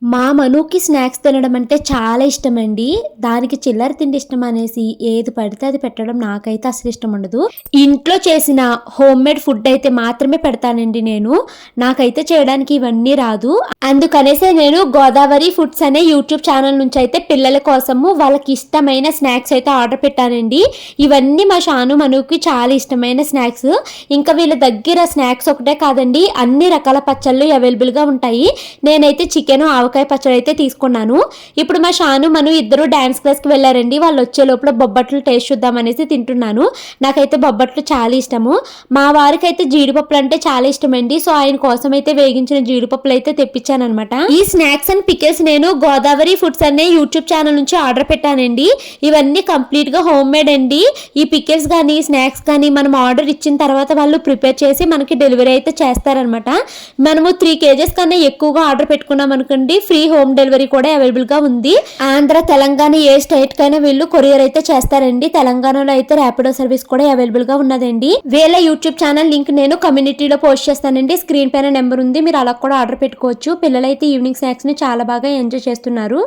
మా మనుకి స్నాక్స్ తినడం అంటే చాలా ఇష్టమండి. దానికి చిల్లర తిండి ఇష్టం అనేసి ఏది పడితే అది పెట్టడం నాకైతే అసలు ఇష్టం ఉండదు. ఇంట్లో చేసిన హోమ్‌మేడ్ ఫుడ్ అయితే మాత్రమే పెడతానండి నేను. నాకైతే చేయడానికి ఇవన్నీ రాదు. అందుకనేసే నేను గోదావరి ఫుడ్స్ అనే యూట్యూబ్ ఛానల్ నుంచి అయితే పిల్లల కోసము వాళ్ళకి ఇష్టమైన స్నాక్స్ అయితే ఆర్డర్ పెట్టానండి. ఇవన్నీ మా షాను మనుకి చాలా ఇష్టమైన స్నాక్స్. ఇంకా వీళ్ళ దగ్గర స్నాక్స్ ఒకటే కాదండి, అన్ని రకాల పచ్చళ్ళు అవైలబుల్‌గా ఉంటాయి. నేనైతే చికెను ఆవకాయ పచ్చడి అయితే తీసుకున్నాను. ఇప్పుడు మా షాను మను ఇద్దరు డాన్స్ క్లాస్కి వెళ్ళారండి. వాళ్ళు వచ్చే లోపల బొబ్బట్లు టేస్ట్ చూద్దామనేసి తింటున్నాను. నాకైతే బొబ్బట్లు చాలా ఇష్టము. మా వారికి అయితే జీడిపప్పులు అంటే చాలా ఇష్టమండి. సో ఆయన కోసం అయితే వేగించిన జీడిపప్పులు అయితే తెప్పించాను అనమాట. ఈ స్నాక్స్ అండ్ పికిల్స్ నేను గోదావరి ఫుడ్స్ అనే యూట్యూబ్ ఛానల్ నుంచి ఆర్డర్ పెట్టానండి. ఇవన్నీ కంప్లీట్ గా హోమ్ మేడ్ అండి. ఈ పికిల్స్ కానీ స్నాక్స్ కానీ మనం ఆర్డర్ ఇచ్చిన తర్వాత వాళ్ళు ప్రిపేర్ చేసి మనకి డెలివరీ అయితే చేస్తారనమాట. మనము 3 kgs కన్నా ఎక్కువగా ఆర్డర్ పెట్టుకున్నాం అనుకోండి, ఫ్రీ హోమ్ డెలివరీ కూడా అవైలబుల్ గా ఉంది. ఆంధ్ర తెలంగాణ ఏ స్టేట్ కైనా వీళ్ళు కొరియర్ అయితే చేస్తారండి. తెలంగాణలో అయితే ర్యాపిడో సర్వీస్ కూడా అవైలబుల్ గా ఉన్నదండి. వీళ్ళ యూట్యూబ్ ఛానల్ లింక్ నేను కమ్యూనిటీలో పోస్ట్ చేస్తానండి. స్క్రీన్ పైన నెంబర్ ఉంది, మీరు అలా కూడా ఆర్డర్ పెట్టుకోవచ్చు. పిల్లలైతే ఈవినింగ్ స్నాక్స్ ని చాలా బాగా ఎంజాయ్ చేస్తున్నారు.